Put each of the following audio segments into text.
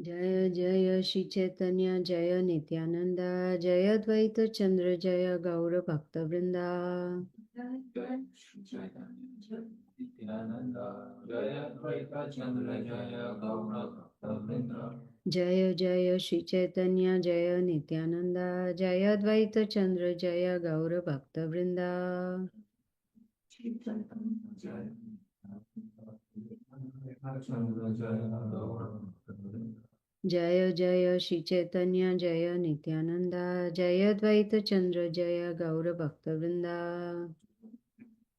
Jaya Jaya Shri Chaitanya Jaya Nityananda Jaya Dvaita Chandra Jaya Gaura Bhakta Vrinda Jai Shri Chaitanya Jai Nityananda Jaya Dvaita Chandra Jaya Gaura Bhakta Vrinda Jaya Jaya Shri Chaitanya Jaya Nityananda Jaya Dvaita Chandra Jaya Gaura Bhakta Vrinda Shri Chaitanya Jai Chandra Jaya Gaura Bhakta Vrinda Jaya Jaya Shri Chaitanya Jaya Nityananda Jaya Dvaita Chandra Jaya Gaura Bhakta Vrinda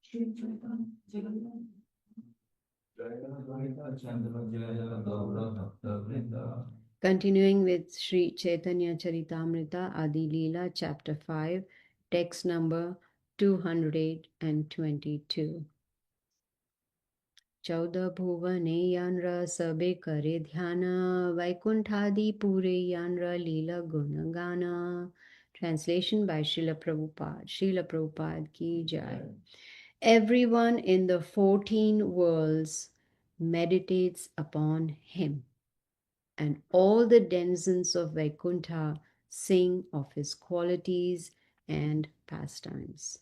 Shri Chaitanya Jaya Dvaita Chandra Jaya Gaura Bhakta Vrinda. Continuing with Sri Chaitanya Charitamrita Adi Lila chapter 5 text number 222 14 भुवने यानरा सबे करे ध्यान वैकुंठादि पूरे यानरा लीला गुण गाना. Translation by Srila Prabhupada. Srila Prabhupada ki jai. Everyone in the 14 worlds meditates upon him, and all the denizens of Vaikuntha sing of his qualities and pastimes.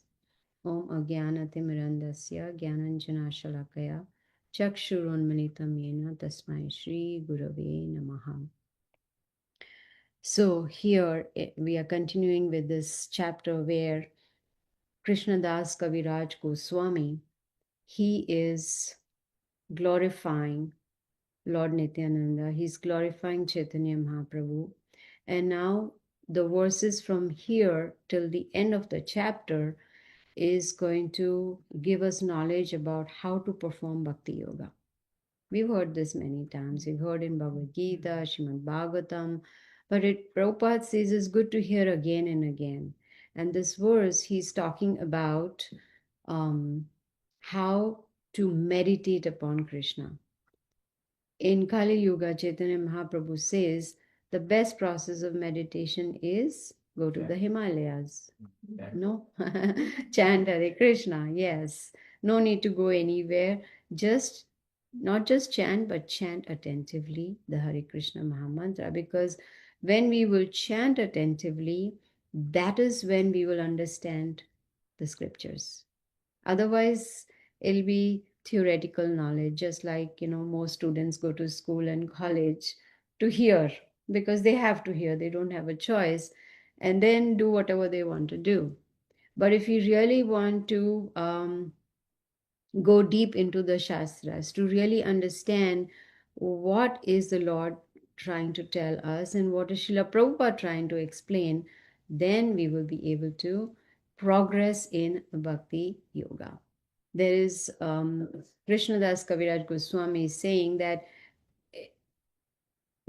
Om Agyanatimirandasya Gyananjana Shalakaya Chakshurunmilitam Yena Tasmai Shri Gurave Namaha. So here we are continuing with this chapter where Krishnadas Kaviraj Goswami, he is glorifying Lord Nityananda, he's glorifying Chaitanya Mahaprabhu. And now the verses from here till the end of the chapter is going to give us knowledge about how to perform Bhakti Yoga. We've heard this many times. We've heard in Bhagavad Gita, Srimad Bhagavatam, but Prabhupada says it's good to hear again and again. And this verse, he's talking about how to meditate upon Krishna. In Kali Yuga, Chaitanya Mahaprabhu says the best process of meditation is go to the Himalayas. No, chant Hare Krishna. Yes, no need to go anywhere. Just not just chant, but chant attentively the Hare Krishna Mahamantra. Because when we will chant attentively, that is when we will understand the scriptures. Otherwise, it'll be theoretical knowledge, just like, most students go to school and college to hear because they have to hear, they don't have a choice, and then do whatever they want to do. But if you really want to go deep into the Shastras, to really understand what is the Lord trying to tell us and what is Srila Prabhupada trying to explain, then we will be able to progress in Bhakti Yoga. There is Krishnadas Kaviraj Goswami saying that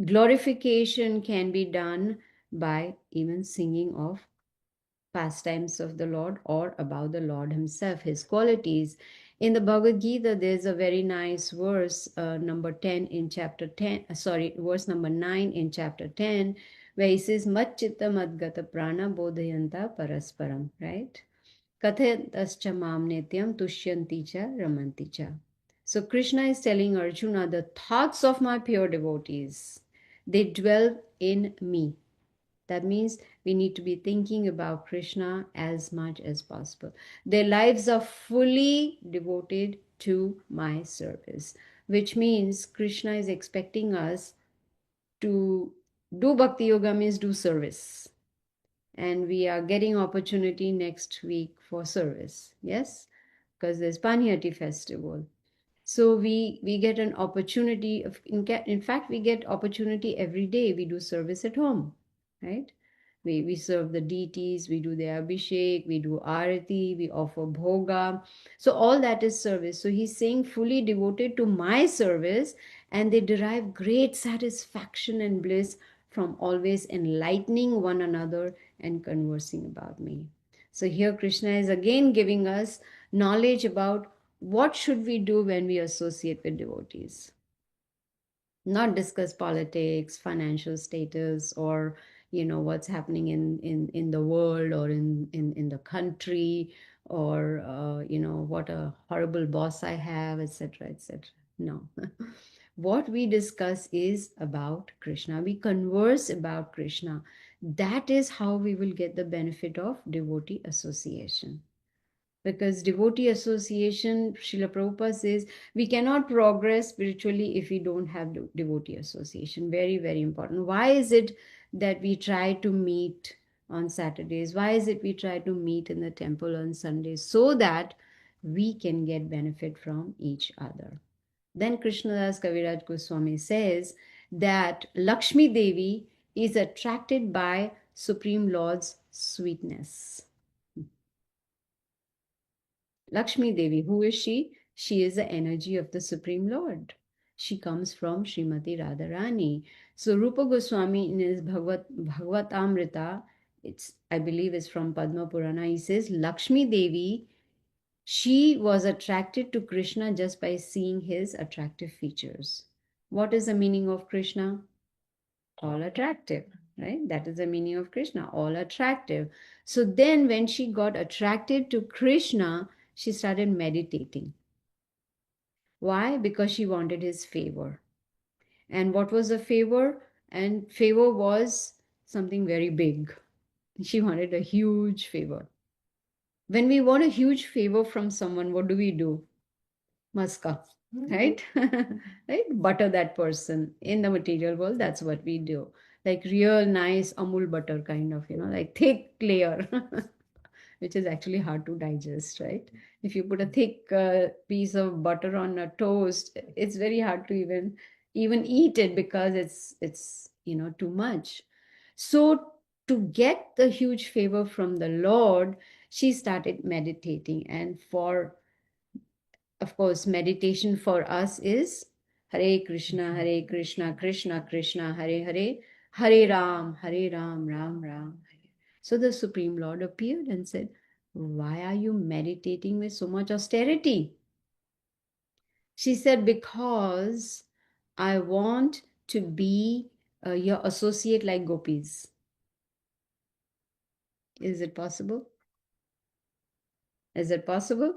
glorification can be done by even singing of pastimes of the Lord or about the Lord himself, his qualities. In the Bhagavad Gita, there's a very nice verse, number 10 in chapter 10, verse number 9 in chapter 10, where he says, Matchitta Madgata Prana Bodhayanta Parasparam, right? Kathatascha Mam Nityam Tushyanti Cha Ramanti Cha. So Krishna is telling Arjuna, the thoughts of my pure devotees, they dwell in me. That means we need to be thinking about Krishna as much as possible. Their lives are fully devoted to my service, which means Krishna is expecting us to do Bhakti Yoga means do service. And we are getting opportunity next week for service. Yes? Because there's Panyati festival. So we get an opportunity of, in fact, we get opportunity every day. We do service at home, right? We serve the deities, we do the abhishek, we do arati, we offer bhoga. So all that is service. So he's saying fully devoted to my service, and they derive great satisfaction and bliss from always enlightening one another and conversing about me. So here Krishna is again giving us knowledge about what should we do when we associate with devotees. Not discuss politics, financial status, or what's happening in the world or in the country, or what a horrible boss I have, etc., etc. No. What we discuss is about Krishna. We converse about Krishna. That is how we will get the benefit of devotee association. Because devotee association, Srila Prabhupada says, we cannot progress spiritually if we don't have devotee association. Very, very important. Why is it that we try to meet on Saturdays? Why is it we try to meet in the temple on Sundays? So that we can get benefit from each other. Then Krishnadas Kaviraj Goswami says that Lakshmi Devi is attracted by Supreme Lord's sweetness. Lakshmi Devi, who is she? She is the energy of the Supreme Lord. She comes from Srimati Radharani. So Rupa Goswami in his Bhagavatamrita, it's I believe is from Padma Purana, he says Lakshmi Devi, she was attracted to Krishna just by seeing his attractive features. What is the meaning of Krishna? All attractive, right? That is the meaning of Krishna, all attractive. So then when she got attracted to Krishna, she started meditating. Why? Because she wanted his favor. And what was the favor? And favor was something very big. She wanted a huge favor. When we want a huge favor from someone, what do? Maska, right? Right? Butter that person in the material world. That's what we do. Like real nice Amul butter kind of, like thick layer, which is actually hard to digest, right? If you put a thick piece of butter on a toast, it's very hard to even eat it because it's too much. So to get the huge favor from the Lord, she started meditating, and for of course, meditation for us is Hare Krishna, Krishna Krishna, Hare Hare, Hare Ram, Ram Ram. So the Supreme Lord appeared and said, why are you meditating with so much austerity? She said, because I want to be your associate like gopis. Is it possible? Is it possible?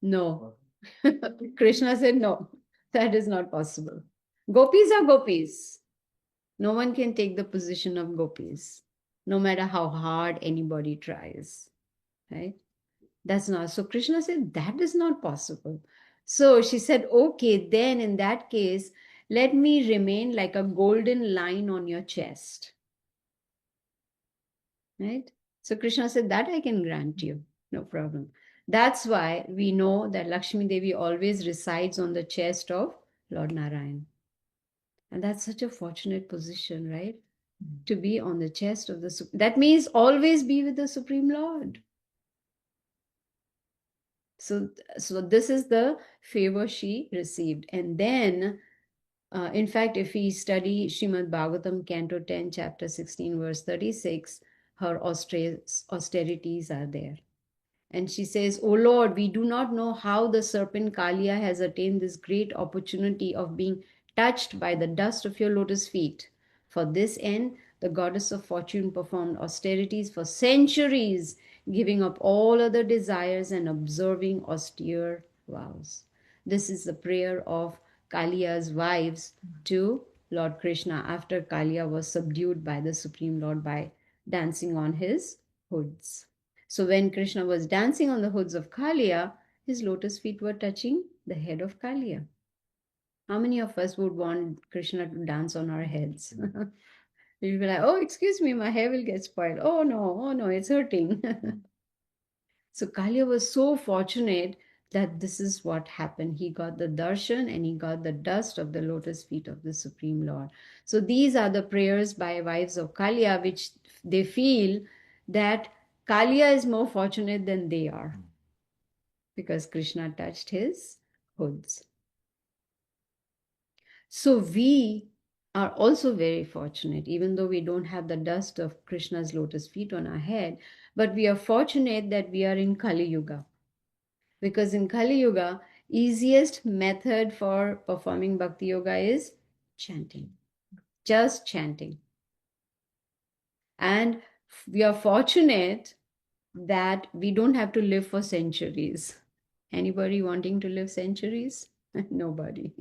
No. Krishna said, no, that is not possible. Gopis are gopis. No one can take the position of gopis, no matter how hard anybody tries. Right? That's not. So Krishna said, that is not possible. So she said, okay, then in that case, let me remain like a golden line on your chest. Right? So Krishna said, that I can grant you. No problem. That's why we know that Lakshmi Devi always resides on the chest of Lord Narayan. And that's such a fortunate position, right? To be on the chest of the that means always be with the Supreme Lord. So this is the favor she received. And then in fact, if we study Srimad Bhagavatam, Canto 10, Chapter 16, verse 36, her austerities are there. And she says, O Lord, we do not know how the serpent Kalia has attained this great opportunity of being touched by the dust of your lotus feet. For this end, the goddess of fortune performed austerities for centuries, giving up all other desires and observing austere vows. This is the prayer of Kalia's wives to Lord Krishna after Kalia was subdued by the Supreme Lord by dancing on his hoods. So when Krishna was dancing on the hoods of Kalia, his lotus feet were touching the head of Kalia. How many of us would want Krishna to dance on our heads? We'll be like, oh, excuse me, my hair will get spoiled. Oh no, it's hurting. So Kalia was so fortunate that this is what happened. He got the darshan and he got the dust of the lotus feet of the Supreme Lord. So these are the prayers by wives of Kalia, which they feel that Kalia is more fortunate than they are because Krishna touched his hoods. So we are also very fortunate, even though we don't have the dust of Krishna's lotus feet on our head, but we are fortunate that we are in Kali Yuga. Because in Kali Yuga, easiest method for performing Bhakti Yoga is chanting, just chanting. And we are fortunate that we don't have to live for centuries. Anybody wanting to live centuries? Nobody.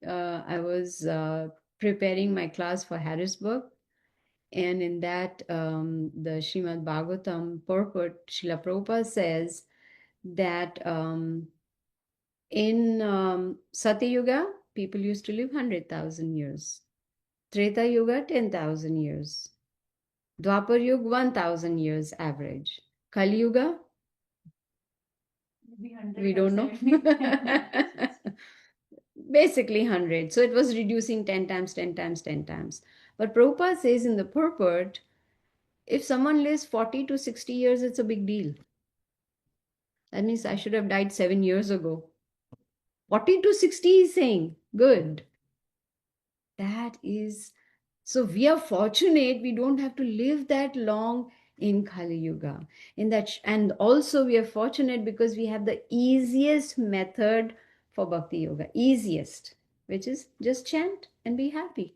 I was preparing my class for Harrisburg, and in that, the Srimad Bhagavatam purport, Srila Prabhupada says that in Satya Yuga, people used to live 100,000 years. Treta Yuga, 10,000 years. Dwapar Yuga, 1,000 years average. Kali Yuga, we don't know. Basically 100. So it was reducing 10 times, 10 times, 10 times. But Prabhupada says in the purport, if someone lives 40 to 60 years, it's a big deal. That means I should have died 7 years ago. 40 to 60 is saying, good. That is, so we are fortunate we don't have to live that long in Kali Yuga. In that, and also we are fortunate because we have the easiest method for Bhakti Yoga, easiest, which is just chant and be happy.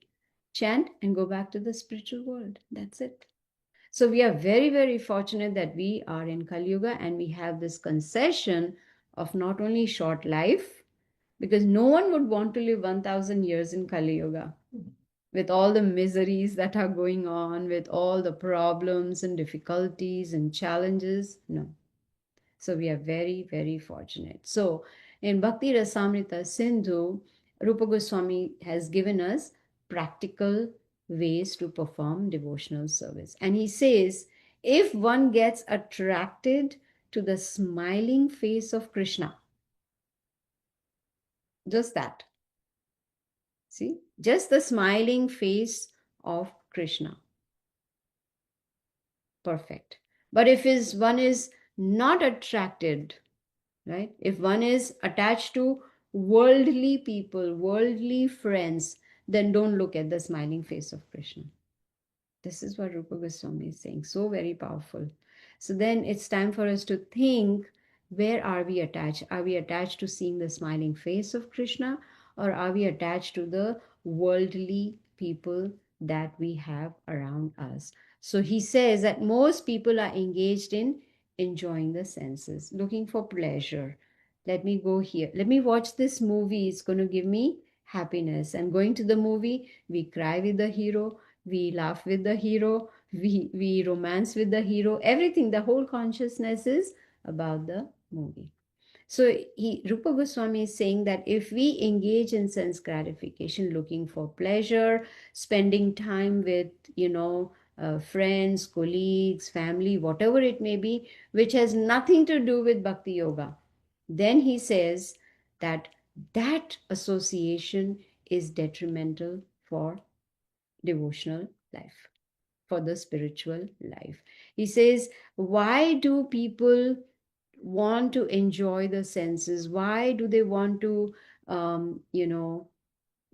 Chant and go back to the spiritual world. That's it. So we are very, very fortunate that we are in Kali Yuga and we have this concession of not only short life, because no one would want to live 1,000 years in Kali Yuga with all the miseries that are going on, with all the problems and difficulties and challenges. No. So we are very, very fortunate. So in Bhakti Rasamrita Sindhu, Rupa Goswami has given us practical ways to perform devotional service. And he says, if one gets attracted to the smiling face of Krishna, just that, see, just the smiling face of Krishna, perfect. But if one is not attracted, right? If one is attached to worldly people, worldly friends, then don't look at the smiling face of Krishna. This is what Rupa Goswami is saying. So very powerful. So then it's time for us to think, where are we attached? Are we attached to seeing the smiling face of Krishna, or are we attached to the worldly people that we have around us? So he says that most people are engaged in enjoying the senses, looking for pleasure. Let me go here. Let me watch this movie. It's going to give me happiness. And going to the movie, we cry with the hero, we laugh with the hero, we romance with the hero, everything, the whole consciousness is about the movie. So Rupa Goswami is saying that if we engage in sense gratification, looking for pleasure, spending time with, friends, colleagues, family, whatever it may be, which has nothing to do with Bhakti Yoga, then he says that that association is detrimental for devotional life, for the spiritual life. He says, why do people want to enjoy the senses? Why do they want to,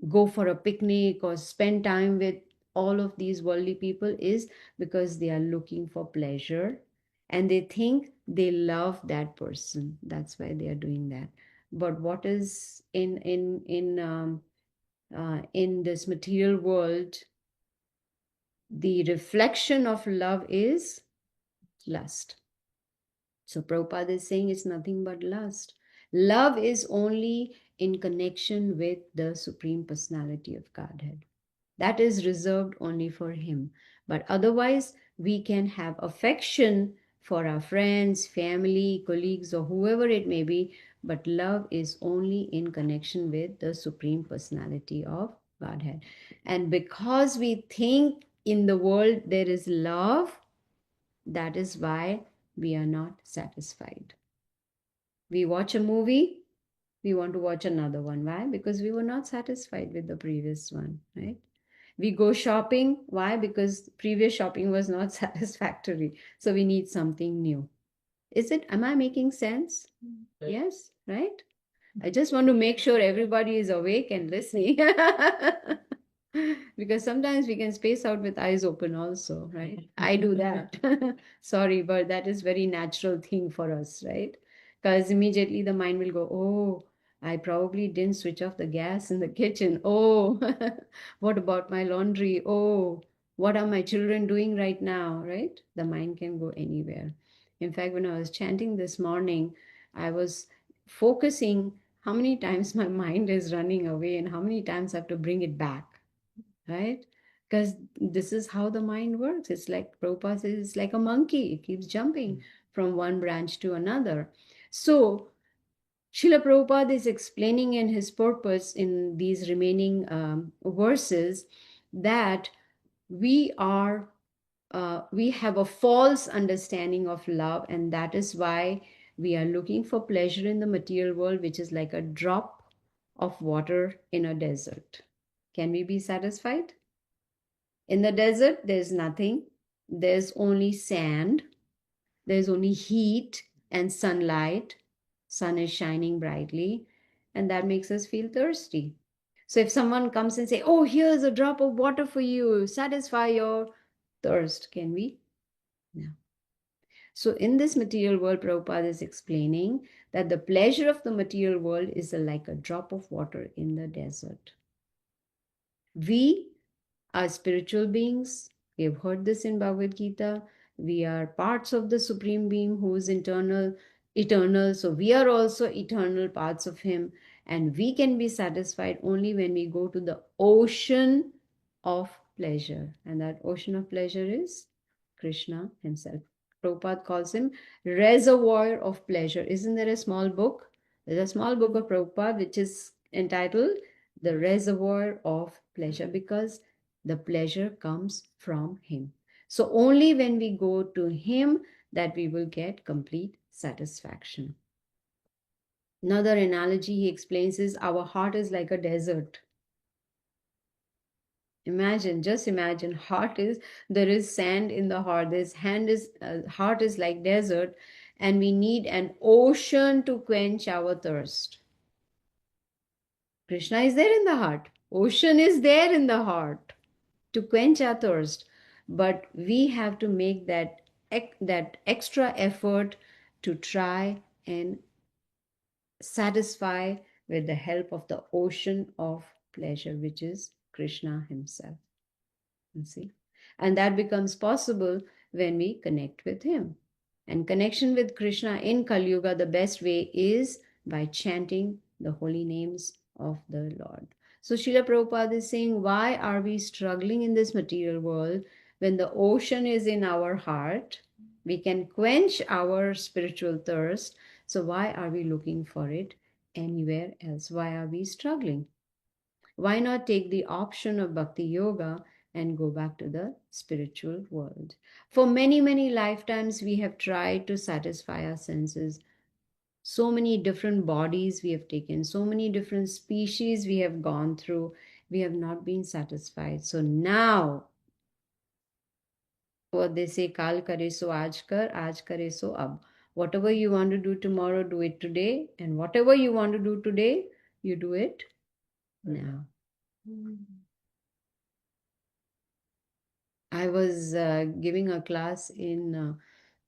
go for a picnic or spend time with all of these worldly people? Is because they are looking for pleasure and they think they love that person. That's why they are doing that. But what is in this material world, the reflection of love is lust. So Prabhupada is saying it's nothing but lust. Love is only in connection with the Supreme Personality of Godhead. That is reserved only for Him. But otherwise, we can have affection for our friends, family, colleagues, or whoever it may be. But love is only in connection with the Supreme Personality of Godhead. And because we think in the world there is love, that is why we are not satisfied. We watch a movie, we want to watch another one. Why? Because we were not satisfied with the previous one, right? We go shopping. Why? Because previous shopping was not satisfactory. So we need something new. Am I making sense? Yes, right? I just want to make sure everybody is awake and listening. Because sometimes we can space out with eyes open also, right? I do that. Sorry, but that is very natural thing for us, right? Because immediately the mind will go, oh, I probably didn't switch off the gas in the kitchen. Oh, what about my laundry? Oh, what are my children doing right now, right? The mind can go anywhere. In fact, when I was chanting this morning, I was focusing how many times my mind is running away and how many times I have to bring it back, right? Because this is how the mind works. It's like Prabhupada says, it's like a monkey. It keeps jumping from one branch to another. So Srila Prabhupada is explaining in his purpose in these remaining verses that we are we have a false understanding of love, and that is why we are looking for pleasure in the material world, which is like a drop of water in a desert. Can we be satisfied? In the desert, there's nothing, there's only sand, there's only heat and sunlight. Sun is shining brightly, and that makes us feel thirsty. So if someone comes and say, "Oh, here's a drop of water for you, satisfy your thirst," can we? No. So in this material world, Prabhupada is explaining that the pleasure of the material world is like a drop of water in the desert. We are spiritual beings. We have heard this in Bhagavad Gita. We are parts of the Supreme Being who is eternal. So we are also eternal parts of Him. And we can be satisfied only when we go to the ocean of pleasure. And that ocean of pleasure is Krishna Himself. Prabhupada calls him reservoir of pleasure. Isn't there a small book? There's a small book of Prabhupada which is entitled The Reservoir of Pleasure, because the pleasure comes from Him. So only when we go to Him that we will get complete satisfaction. Another analogy he explains is our heart is like a desert. Imagine, just imagine, heart is, there is sand in the heart. This heart is like desert, and we need an ocean to quench our thirst. Krishna is there in the heart. Ocean is there in the heart to quench our thirst, but we have to make that extra effort to try and satisfy with the help of the ocean of pleasure, which is Krishna Himself. You see, and that becomes possible when we connect with Him. And connection with Krishna in Kali Yuga, the best way is by chanting the holy names of the Lord. So Srila Prabhupada is saying, why are we struggling in this material world when the ocean is in our heart? We can quench our spiritual thirst. So why are we looking for it anywhere else? Why are we struggling? Why not take the option of Bhakti Yoga and go back to the spiritual world? For many, many lifetimes, we have tried to satisfy our senses. So many different bodies we have taken, so many different species we have gone through. We have not been satisfied. So now, what they say, Kal kare so aaj kare so ab. Whatever you want to do tomorrow, do it today. And whatever you want to do today, you do it now. I was giving a class in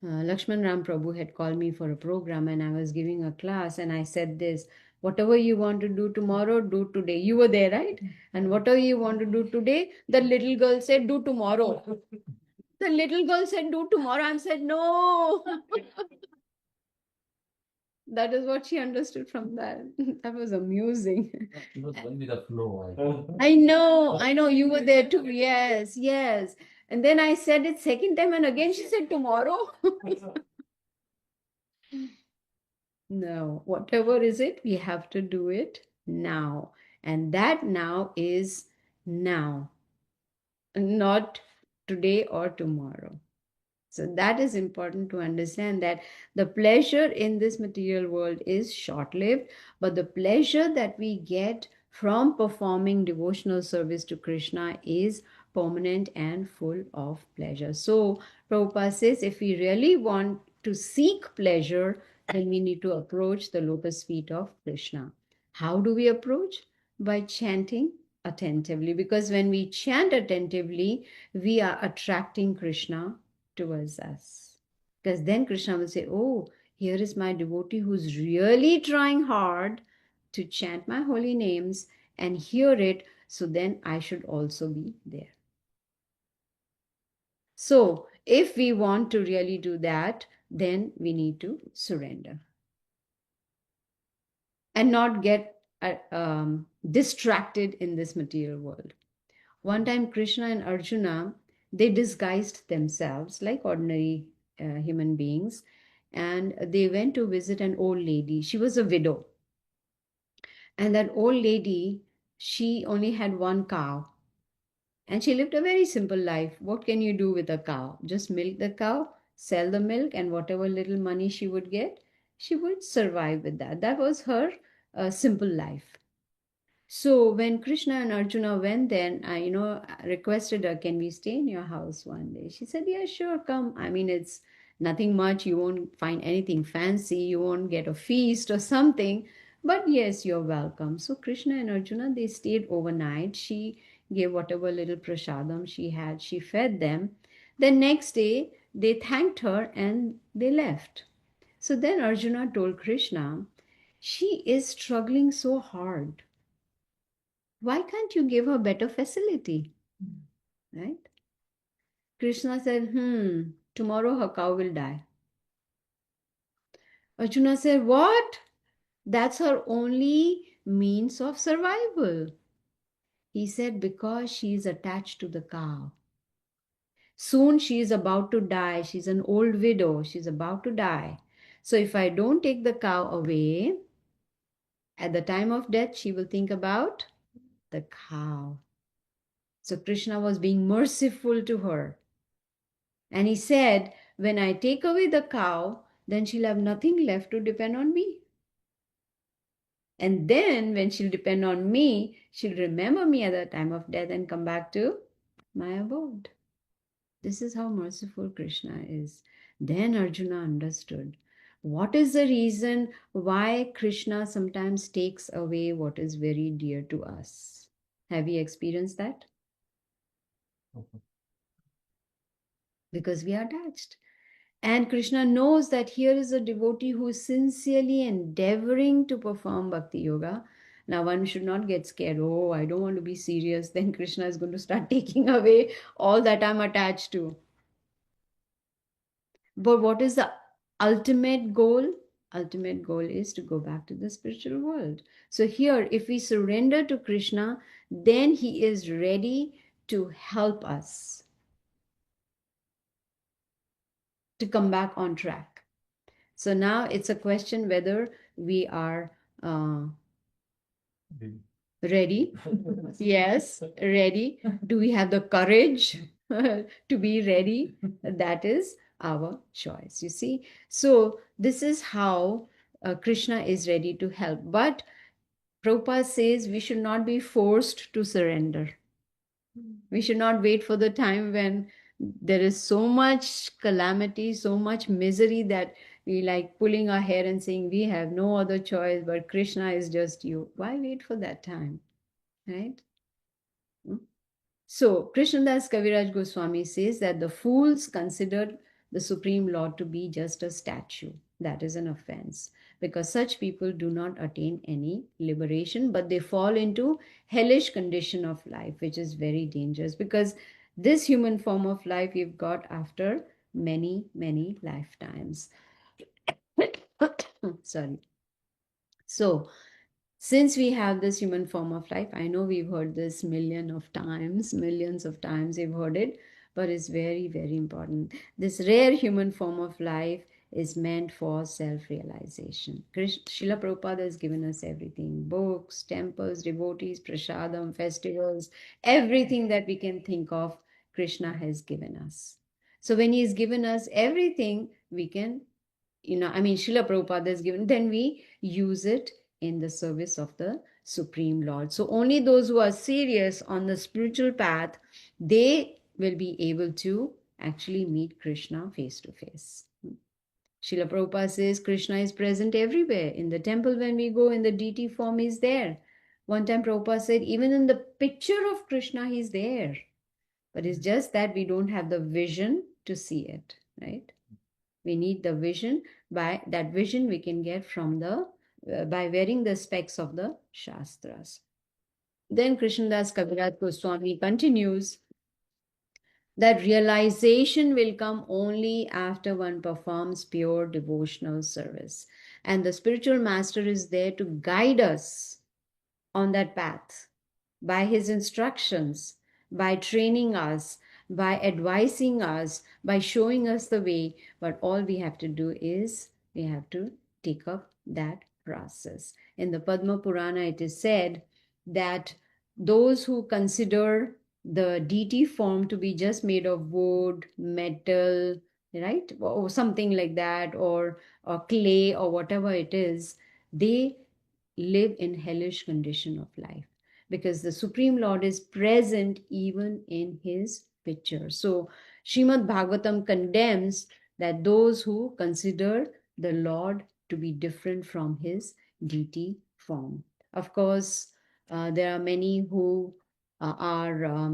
Lakshman Ram Prabhu had called me for a program, and I was giving a class, and I said this: whatever you want to do tomorrow, do today. You were there, right? And whatever you want to do today, the little girl said, do tomorrow. The little girl said, do tomorrow. I said, no. That is what she understood from that. That was amusing. She was going with the flow. I know, you were there too. Yes, yes. And then I said it second time, and again she said tomorrow. No, whatever is it, we have to do it now. And that now is now, not today or tomorrow. So that is important to understand, that the pleasure in this material world is short-lived, but the pleasure that we get from performing devotional service to Krishna is permanent and full of pleasure. So Prabhupada says, if we really want to seek pleasure, then we need to approach the lotus feet of Krishna. How do we approach? By chanting attentively, because when we chant attentively, we are attracting Krishna towards us. Because then Krishna will say, oh, here is my devotee who's really trying hard to chant my holy names and hear it, so then I should also be there. So, if we want to really do that, then we need to surrender. and not get distracted in this material world. One time, Krishna and Arjuna, they disguised themselves like ordinary human beings, and they went to visit an old lady. She was a widow, and that old lady, she only had one cow, and she lived a very simple life. What can you do with a cow? Just milk the cow, sell the milk, and whatever little money she would get, she would survive with that. That was her simple life. So when Krishna and Arjuna went then, requested her, can we stay in your house one day? She said, yeah, sure, come. I mean, it's nothing much. You won't find anything fancy. You won't get a feast or something. But yes, you're welcome. So Krishna and Arjuna, they stayed overnight. She gave whatever little prasadam she had. She fed them. The next day, they thanked her and they left. So then Arjuna told Krishna, she is struggling so hard. Why can't you give her better facility? Right? Krishna said, tomorrow her cow will die. Arjuna said, what? That's her only means of survival. He said, because she is attached to the cow. Soon she is about to die. She's an old widow. She's about to die. So if I don't take the cow away, at the time of death, she will think about the cow. So Krishna was being merciful to her. And he said, when I take away the cow, then she'll have nothing left to depend on me. And then when she'll depend on me, she'll remember me at the time of death and come back to my abode. This is how merciful Krishna is. Then Arjuna understood. What is the reason why Krishna sometimes takes away what is very dear to us? Have you experienced that? Because we are attached. And Krishna knows that here is a devotee who is sincerely endeavoring to perform Bhakti Yoga. Now, one should not get scared. Oh, I don't want to be serious. Then Krishna is going to start taking away all that I'm attached to. But what is the ultimate goal? Ultimate goal is to go back to the spiritual world. So, here, if we surrender to Krishna, then He is ready to help us to come back on track. So now it's a question whether we are ready. Yes, ready. Do we have the courage to be ready? That is our choice, you see. So this is how Krishna is ready to help. But Prabhupada says we should not be forced to surrender. We should not wait for the time when there is so much calamity, so much misery that we like pulling our hair and saying we have no other choice but Krishna is just you. Why wait for that time? Right? Hmm? So, Krishnadas Kaviraj Goswami says that the fools considered the Supreme Lord to be just a statue. That is an offense because such people do not attain any liberation, but they fall into hellish condition of life, which is very dangerous because this human form of life you've got after many, many lifetimes. Sorry. So, since we have this human form of life, I know we've heard this millions of times we've heard it, but it's very, very important. This rare human form of life is meant for self-realization. Srila Prabhupada has given us everything: books, temples, devotees, prasadam, festivals, everything that we can think of, Krishna has given us. So when he has given us everything, we can, Srila Prabhupada has given, then we use it in the service of the Supreme Lord. So only those who are serious on the spiritual path, they will be able to actually meet Krishna face to face. Srila Prabhupada says Krishna is present everywhere. In the temple, when we go, in the deity form, he's there. One time Prabhupada said, even in the picture of Krishna, he's there. But it's just that we don't have the vision to see it, right? We need the vision. By that vision we can get from the by wearing the specs of the Shastras. Then Krishnadas Kaviraj Goswami continues that realization will come only after one performs pure devotional service. And the spiritual master is there to guide us on that path by his instructions, by training us, by advising us, by showing us the way. But all we have to do is we have to take up that process. In the Padma Purana, it is said that those who consider the deity form to be just made of wood, metal, right, or something like that, or clay, or whatever it is, they live in hellish condition of life, because the Supreme Lord is present even in his picture. So Srimad Bhagavatam condemns that those who consider the Lord to be different from his deity form. Of course, there are many who are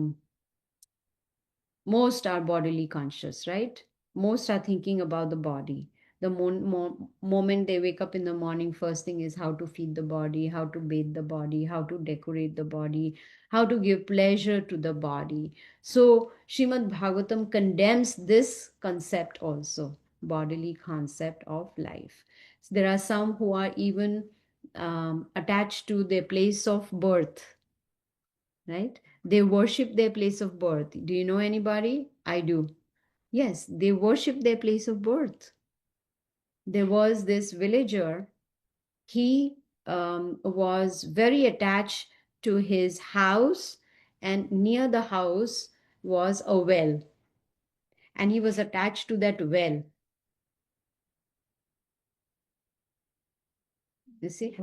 most are bodily conscious, right? Most are thinking about the body. The moment they wake up in the morning, first thing is how to feed the body, how to bathe the body, how to decorate the body, how to give pleasure to the body. So Srimad Bhagavatam condemns this concept also, bodily concept of life. There are some who are even attached to their place of birth, right? They worship their place of birth. Do you know anybody? I do. Yes, they worship their place of birth. There was this villager. He was very attached to his house, and near the house was a well, and he was attached to that well. You see?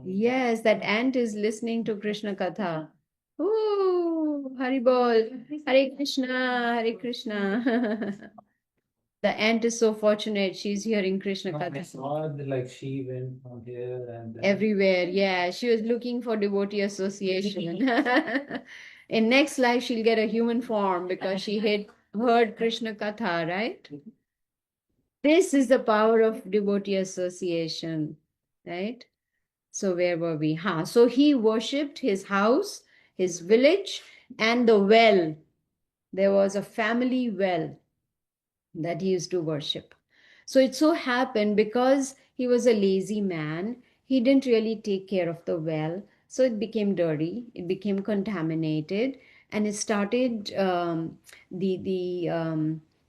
Yes, that ant is listening to Krishna Katha. Oh, Hari Bol. Hare Krishna, Hare Krishna. The ant is so fortunate. She's hearing Krishna I Katha. saw like she went from here and then Everywhere. Yeah, she was looking for devotee association. In next life, she'll get a human form because she had heard Krishna Katha, right? This is the power of devotee association, right? So where were we? So he worshipped his house, his village, and the well. There was a family well that he used to worship. So it so happened, because he was a lazy man, he didn't really take care of the well. So it became dirty, it became contaminated, and it started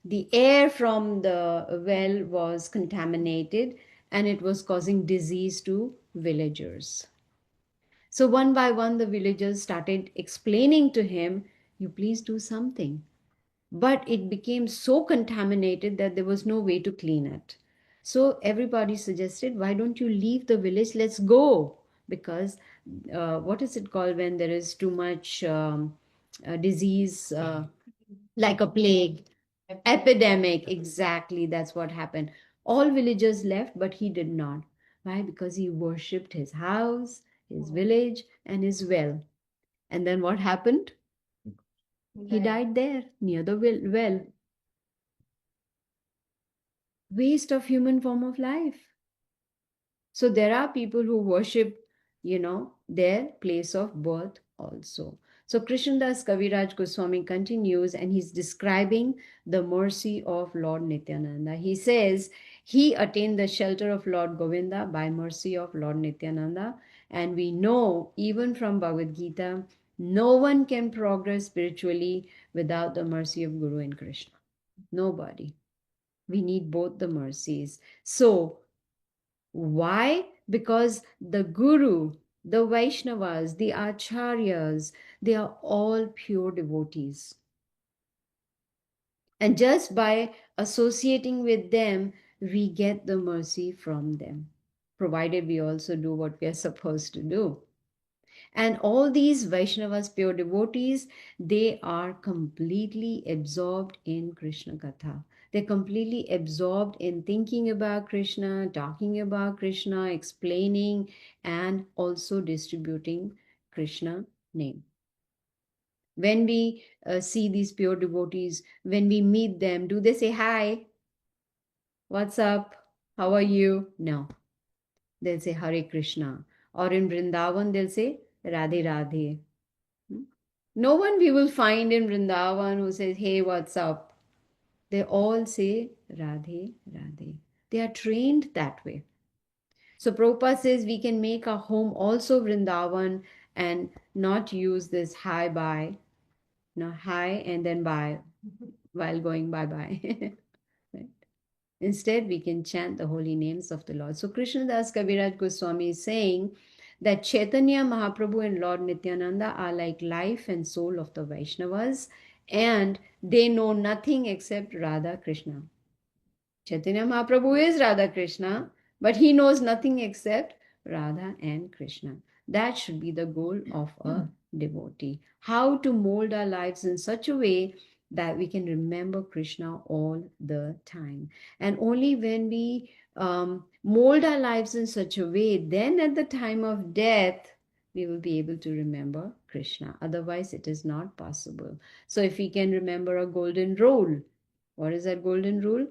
the air from the well was contaminated, and it was causing disease to villagers. So one by one, the villagers started explaining to him, "You please do something." But it became so contaminated that there was no way to clean it. So everybody suggested, "Why don't you leave the village? Let's go." Because what is it called when there is too much disease, like a plague? Epidemic. Exactly, that's what happened. All villagers left, but he did not. Why? Because he worshipped his house, his village, and his well. And then what happened? He died there near the well. Waste of human form of life. So there are people who worship, their place of birth also. So Krishnadas Kaviraj Goswami continues, and he's describing the mercy of Lord Nityananda. He says he attained the shelter of Lord Govinda by mercy of Lord Nityananda. And we know even from Bhagavad Gita, no one can progress spiritually without the mercy of Guru and Krishna. Nobody. We need both the mercies. So why? Because the Guru, the Vaishnavas, the Acharyas, they are all pure devotees. And just by associating with them, we get the mercy from them, provided we also do what we are supposed to do. And all these Vaishnavas, pure devotees, they are completely absorbed in Krishna Katha. They're completely absorbed in thinking about Krishna, talking about Krishna, explaining, and also distributing Krishna name. When we see these pure devotees, when we meet them, do they say, "Hi, what's up? How are you?" No. They'll say Hare Krishna. Or in Vrindavan, they'll say Radhe Radhe. No one we will find in Vrindavan who says, "Hey, what's up?" They all say Radhe, Radhe. They are trained that way. So Prabhupada says we can make our home also Vrindavan and not use this hi bye, hi and then bye while going bye bye. Right? Instead, we can chant the holy names of the Lord. So Krishnadas Kaviraj Goswami is saying that Chaitanya Mahaprabhu and Lord Nityananda are like life and soul of the Vaishnavas, and they know nothing except Radha Krishna. Chaitanya Mahaprabhu is Radha Krishna, but he knows nothing except Radha and Krishna. That should be the goal of a devotee. How to mold our lives in such a way that we can remember Krishna all the time. And only when we mold our lives in such a way, then at the time of death, we will be able to remember Krishna. Otherwise, it is not possible. So, if we can remember a golden rule, what is that golden rule?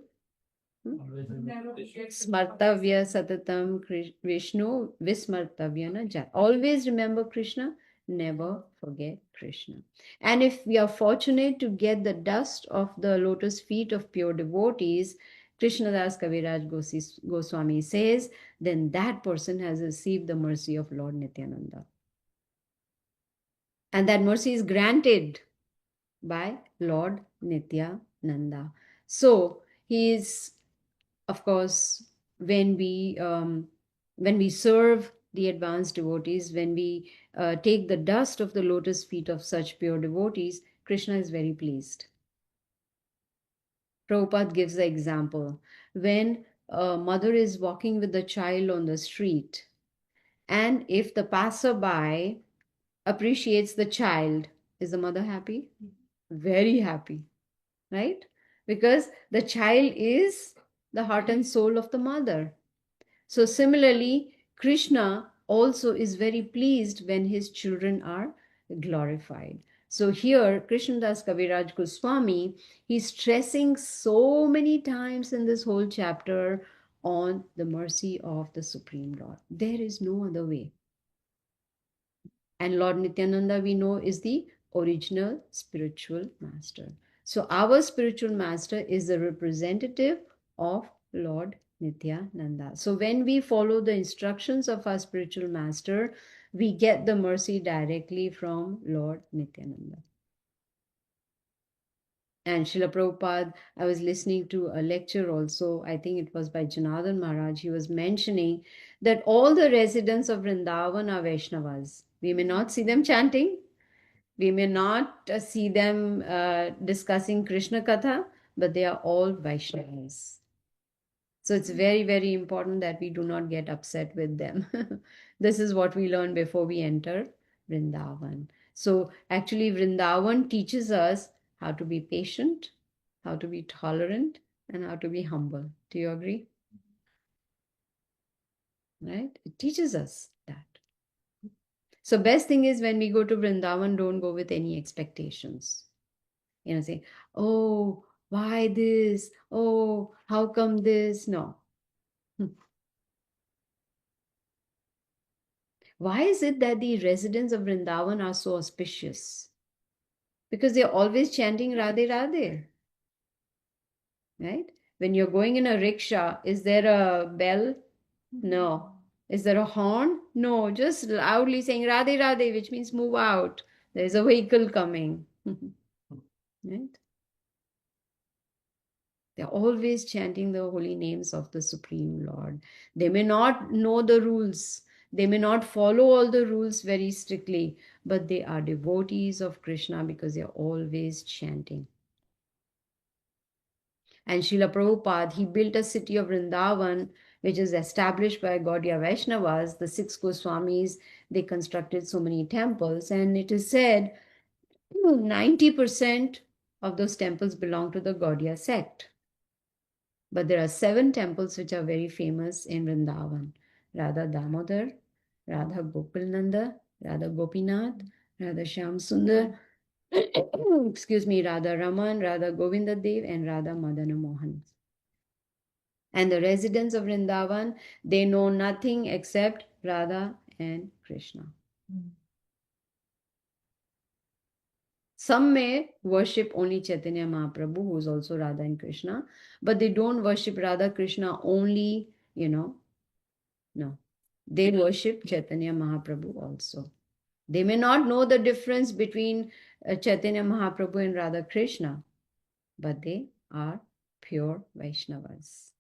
Smartavya satatam Vishnu vismartavya na jat. Always remember Krishna, never forget Krishna. And if we are fortunate to get the dust of the lotus feet of pure devotees, Krishnadas Kaviraj Goswami says, then that person has received the mercy of Lord Nityananda. And that mercy is granted by Lord Nityananda. So he is, of course, when we serve the advanced devotees, when we take the dust of the lotus feet of such pure devotees, Krishna is very pleased. Prabhupada gives the example when a mother is walking with the child on the street, and if the passerby appreciates the child, is the mother happy? Very happy, right? Because the child is the heart and soul of the mother. So, similarly, Krishna also is very pleased when his children are glorified. So, here, Krishnadas Kaviraj Goswami, he's stressing so many times in this whole chapter on the mercy of the Supreme Lord. There is no other way. And Lord Nityananda, we know, is the original spiritual master. So, our spiritual master is the representative of Lord Nityananda. So, when we follow the instructions of our spiritual master, we get the mercy directly from Lord Nityananda. And Srila Prabhupada, I was listening to a lecture also, I think it was by Janardhan Maharaj. He was mentioning that all the residents of Vrindavan are Vaishnavas. We may not see them chanting, we may not see them discussing Krishna Katha, but they are all Vaishnavas. So it's very, very important that we do not get upset with them. This is what we learn before we enter Vrindavan. So actually, Vrindavan teaches us how to be patient, how to be tolerant, and how to be humble. Do you agree? Right? It teaches us that. So best thing is when we go to Vrindavan, don't go with any expectations. Say, oh, why this? Oh, how come this? No. Why is it that the residents of Vrindavan are so auspicious? Because they're always chanting Radhe Radhe, right? When you're going in a rickshaw, is there a bell? No. Is there a horn? No. Just loudly saying Radhe Radhe, which means move out. There's a vehicle coming. Right? They're always chanting the holy names of the Supreme Lord. They may not know the rules, they may not follow all the rules very strictly, but they are devotees of Krishna because they're always chanting. And Srila Prabhupada, he built a city of Vrindavan, which is established by Gaudiya Vaishnavas. The six Goswamis, they constructed so many temples, and it is said 90% of those temples belong to the Gaudiya sect. But there are 7 temples which are very famous in Vrindavan: Radha Damodar, Radha Gopalnanda, Radha Gopinath, Radha Shyam Sundar, excuse me, Radha Raman, Radha Govinda Dev, and Radha Madana Mohan. And the residents of Vrindavan, they know nothing except Radha and Krishna. Some may worship only Chaitanya Mahaprabhu, who is also Radha and Krishna, but they don't worship Radha Krishna only, no. They worship Chaitanya Mahaprabhu also. They may not know the difference between Chaitanya Mahaprabhu and Radha Krishna, but they are pure Vaishnavas.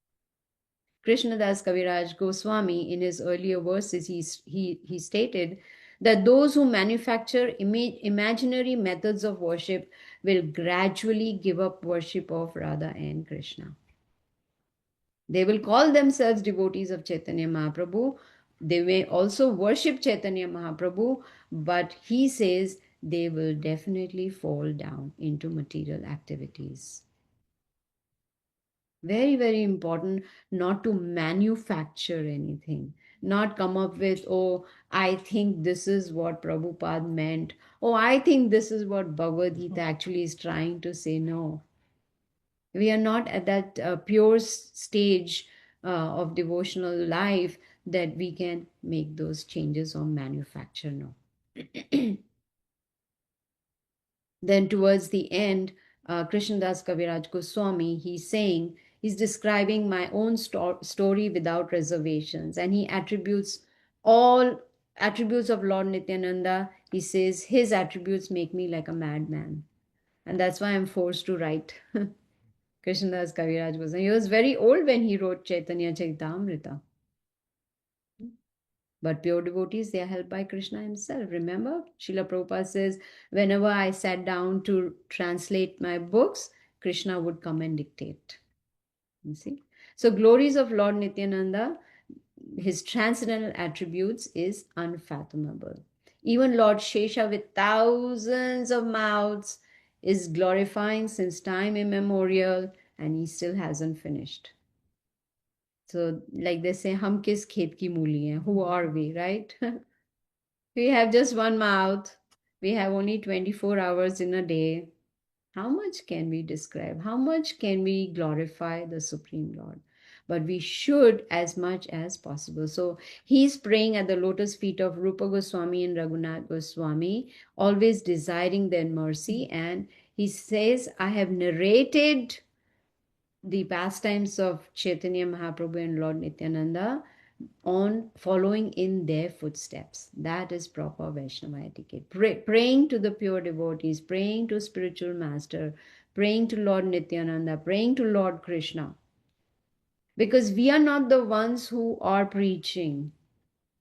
Krishnadas Kaviraj Goswami, in his earlier verses, he stated that those who manufacture imaginary methods of worship will gradually give up worship of Radha and Krishna. They will call themselves devotees of Chaitanya Mahaprabhu. They may also worship Chaitanya Mahaprabhu, but he says they will definitely fall down into material activities. Very, very important not to manufacture anything, not come up with, oh, I think this is what Prabhupada meant. Oh, I think this is what Bhagavad Gita actually is trying to say. No, we are not at that pure stage of devotional life that we can make those changes or manufacture. No. Then towards the end, Krishnadas Kaviraj Goswami, he's describing my own story without reservations, and he attributes all attributes of Lord Nityananda. He says his attributes make me like a madman, and that's why I'm forced to write. Krishnadas Kaviraj Goswami. He was very old when he wrote Chaitanya Charitamrita. But pure devotees, they are helped by Krishna himself. Remember, Srila Prabhupada says, whenever I sat down to translate my books, Krishna would come and dictate. You see? So, glories of Lord Nityananda, his transcendental attributes is unfathomable. Even Lord Shesha, with thousands of mouths, is glorifying since time immemorial, and he still hasn't finished. So, like they say, hum kis khet ki mooli hain? Who are we, right? We have just one mouth. We have only 24 hours in a day. How much can we describe? How much can we glorify the Supreme Lord? But we should as much as possible. So he's praying at the lotus feet of Rupa Goswami and Raghunath Goswami, always desiring their mercy. And he says, I have narrated the pastimes of Chaitanya Mahaprabhu and Lord Nityananda on following in their footsteps. That is proper Vaishnava etiquette. Praying to the pure devotees, praying to spiritual master, praying to Lord Nityananda, praying to Lord Krishna. Because we are not the ones who are preaching.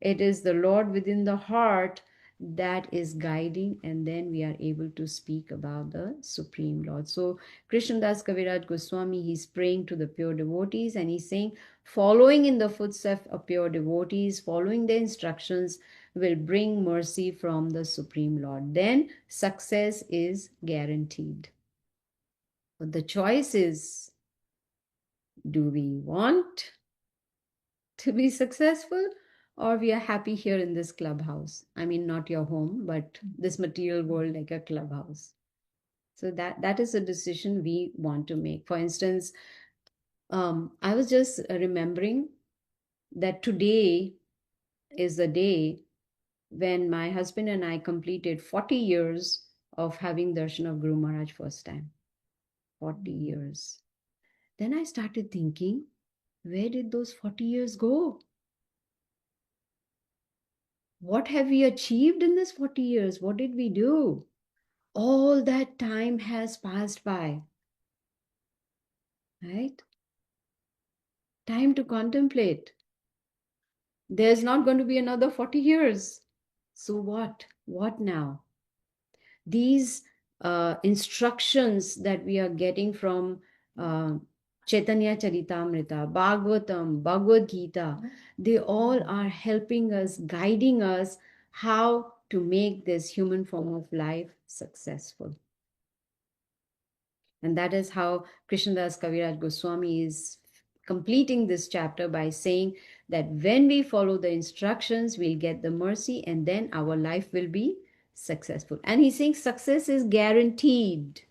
It is the Lord within the heart that is guiding, and then we are able to speak about the Supreme Lord. So Krishnadas Kaviraj Goswami, he's praying to the pure devotees, and he's saying, following in the footsteps of pure devotees, following the instructions will bring mercy from the Supreme Lord. Then success is guaranteed. But the choice is, do we want to be successful, or we are happy here in this clubhouse? I mean, not your home, but this material world, like a clubhouse. So that is a decision we want to make. For instance, I was just remembering that today is the day when my husband and I completed 40 years of having darshan of Guru Maharaj first time. 40 years. Then I started thinking, where did those 40 years go? What have we achieved in this 40 years? What did we do? All that time has passed by, right? Time to contemplate. There's not going to be another 40 years. So what? What now? These instructions that we are getting from Chaitanya Charitamrita, Bhagavatam, Bhagavad Gita, they all are helping us, guiding us how to make this human form of life successful. And that is how Krishnadas Kaviraj Goswami is completing this chapter by saying that when we follow the instructions, we'll get the mercy, and then our life will be successful. And he's saying success is guaranteed.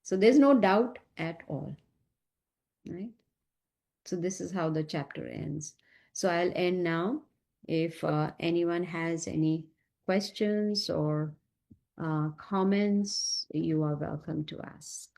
So there's no doubt at all. Right? So this is how the chapter ends. So I'll end now. If anyone has any questions or comments, you are welcome to ask.